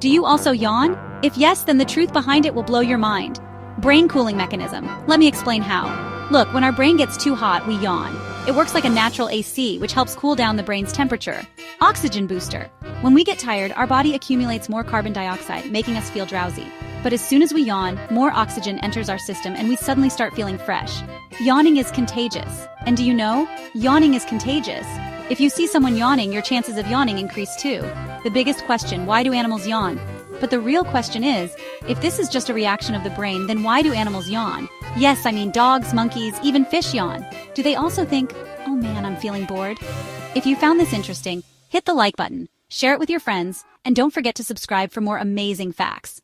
Do you also yawn? If yes, then the truth behind it will blow your mind. Brain cooling mechanism. Let me explain how. Look, when our brain gets too hot, we yawn. It works like a natural AC, which helps cool down the brain's temperature. Oxygen booster. When we get tired, our body accumulates more carbon dioxide, making us feel drowsy. But as soon as we yawn, more oxygen enters our system and we suddenly start feeling fresh. Yawning is contagious. And do you know? Yawning is contagious. If you see someone yawning, your chances of yawning increase too. The biggest question, why do animals yawn? But the real question is, if this is just a reaction of the brain, then why do animals yawn? Yes, I mean dogs, monkeys, even fish yawn. Do they also think, oh man, I'm feeling bored? If you found this interesting, hit the like button, share it with your friends, and don't forget to subscribe for more amazing facts.